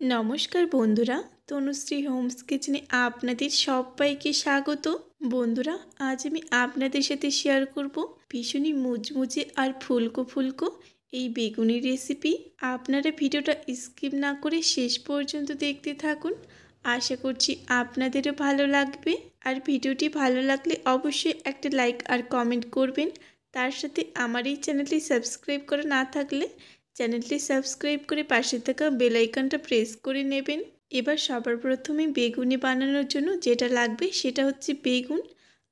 নমস্কার বন্ধুরা, তনুশ্রী হোমস কিচেনে আপনাদের সবাইকে স্বাগত। বন্ধুরা, আজ আমি আপনাদের সাথে শেয়ার করব ভীষণই মুচমুচে আর ফুলকো ফুলকো এই বেগুনের রেসিপি। আপনারা ভিডিওটা স্কিপ না করে শেষ পর্যন্ত দেখতে থাকুন। আশা করছি আপনাদেরও ভালো লাগবে। আর ভিডিওটি ভালো লাগলে অবশ্যই একটা লাইক আর কমেন্ট করবেন। তার সাথে আমার এই চ্যানেলটি সাবস্ক্রাইব করা না থাকলে চ্যানেলটি সাবস্ক্রাইব করে পাশে থাকা বেল আইকনটা প্রেস করে নেবেন। এবার সবার প্রথমে বেগুনি বানানোর জন্য যেটা লাগবে সেটা হচ্ছে বেগুন।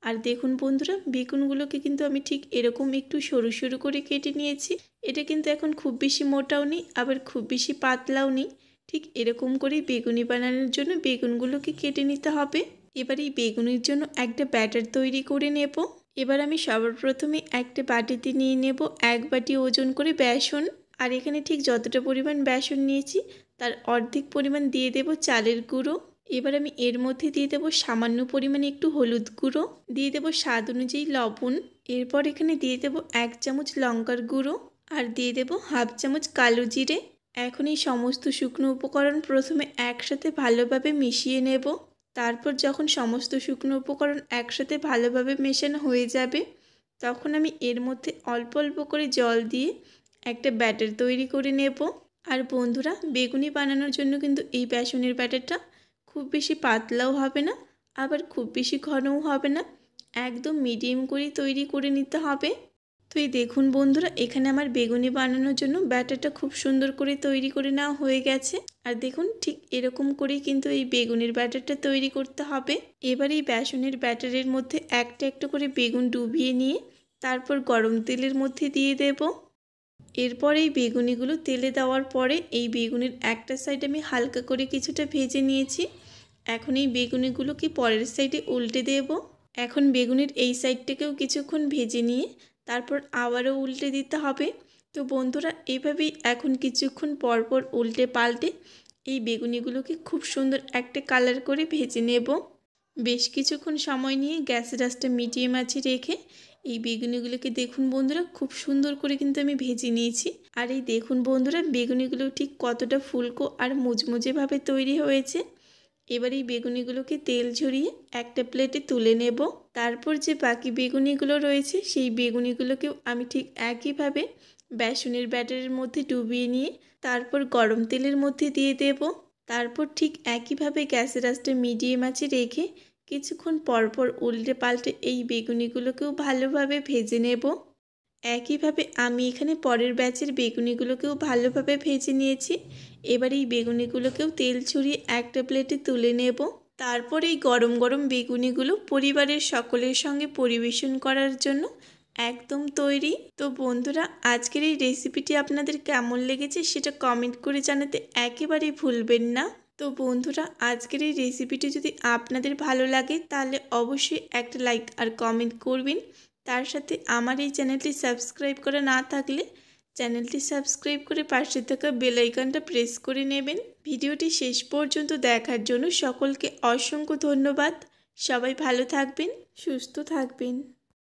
আর দেখুন বন্ধুরা, বেগুনগুলোকে কিন্তু আমি ঠিক এরকম একটু সরু সরু করে কেটে নিয়েছি। এটা কিন্তু এখন খুব বেশি মোটাও নেই, আবার খুব বেশি পাতলাও নেই। ঠিক এরকম করেই বেগুনি বানানোর জন্য বেগুনগুলোকে কেটে নিতে হবে। এবার এই বেগুনির জন্য একটা ব্যাটার তৈরি করে নেব। এবার আমি সবার প্রথমে একটা বাটিতে নিয়ে নেব 1 বাটি ওজন করে বেসন। আর এখানে ঠিক যতটা পরিমাণ বেসন নিয়েছি তার অর্ধেক পরিমাণ দিয়ে দেব চালের গুঁড়ো। এবার আমি এর মধ্যে দিয়ে দেব সামান্য পরিমাণে একটু হলুদ গুঁড়ো, দিয়ে দেব স্বাদ অনুযায়ী লবণ। এরপর এখানে দিয়ে দেব 1 চামচ লঙ্কার গুঁড়ো আর দিয়ে দেব হাফ চামচ কালো জিরে। এখন এই সমস্ত শুকনো উপকরণ প্রথমে একসাথে ভালোভাবে মিশিয়ে নেব। তারপর যখন সমস্ত শুকনো উপকরণ একসাথে ভালোভাবে মেশানো হয়ে যাবে, তখন আমি এর মধ্যে অল্প অল্প করে জল দিয়ে একটা ব্যাটার তৈরি করে নেব। আর বন্ধুরা, বেগুনি বানানোর জন্য কিন্তু এই বেসনের ব্যাটারটা খুব বেশি পাতলাও হবে না, আবার খুব বেশি ঘনও হবে না, একদম মিডিয়াম করেই তৈরি করে নিতে হবে। তো এই দেখুন বন্ধুরা, এখানে আমার বেগুনি বানানোর জন্য ব্যাটারটা খুব সুন্দর করে তৈরি করে নেওয়া হয়ে গেছে। আর দেখুন, ঠিক এরকম করেই কিন্তু এই বেগুনের ব্যাটারটা তৈরি করতে হবে। এবার এই বেসনের ব্যাটারের মধ্যে একটা একটা করে বেগুন ডুবিয়ে নিয়ে তারপর গরম তেলের মধ্যে দিয়ে দেব। এরপর এই বেগুনিগুলো তেলে দেওয়ার পরে এই বেগুনের একটা সাইড আমি হালকা করে কিছুটা ভেজে নিয়েছি। এখন এই বেগুনিগুলোকে পরের সাইডে উল্টে দেব। এখন বেগুনের এই সাইডটাকেও কিছুক্ষণ ভেজে নিয়ে তারপর আবারও উল্টে দিতে হবে। তো বন্ধুরা, এইভাবেই এখন কিছুক্ষণ পরপর উল্টে পাল্টে এই বেগুনিগুলোকে খুব সুন্দর একটা কালার করে ভেজে নেব। বেশ কিছুক্ষণ সময় নিয়ে গ্যাসের আঁচটা মিডিয়াম আঁচে রেখে এই বেগুনিগুলোকে দেখুন বন্ধুরা, খুব সুন্দর করে কিন্তু আমি ভেজে নিয়েছি। আর এই দেখুন বন্ধুরা, বেগুনিগুলো ঠিক কতটা ফুলকো আর মুচমুচেভাবে তৈরি হয়েছে। এবার এই বেগুনিগুলোকে তেল ঝরিয়ে একটা প্লেটে তুলে নেব। তারপর যে বাকি বেগুনিগুলো রয়েছে সেই বেগুনিগুলোকেও আমি ঠিক একইভাবে বেসনের ব্যাটারের মধ্যে ডুবিয়ে নিয়ে তারপর গরম তেলের মধ্যে দিয়ে দেব। তারপর ঠিক একইভাবে গ্যাসের আঁচটা মিডিয়াম আঁচে রেখে কিছুক্ষণ পরপর উল্টে পাল্টে এই বেগুনিগুলোকেও ভালোভাবে ভেজে নেব। একইভাবে আমি এখানে পরের ব্যাচের বেগুনিগুলোকেও ভালোভাবে ভেজে নিয়েছি। এবার এই বেগুনিগুলোকেও তেল ছড়িয়ে একটা প্লেটে তুলে নেব। তারপর এই গরম গরম বেগুনিগুলো পরিবারের সকলের সঙ্গে পরিবেশন করার জন্য একদম তৈরি। তো বন্ধুরা, আজকের এই রেসিপিটি আপনাদের কেমন লেগেছে সেটা কমেন্ট করে জানাতে একেবারেই ভুলবেন না। তো বন্ধুরা, আজকের এই রেসিপিটি যদি আপনাদের ভালো লাগে তাহলে অবশ্যই একটা লাইক আর কমেন্ট করবেন। তার সাথে আমার এই চ্যানেলটি সাবস্ক্রাইব করা না থাকলে চ্যানেলটি সাবস্ক্রাইব করে পাশে থাকা বেল আইকনটা প্রেস করে নেবেন। ভিডিওটি শেষ পর্যন্ত দেখার জন্য সকলকে অসংখ্য ধন্যবাদ। সবাই ভালো থাকবেন, সুস্থ থাকবেন।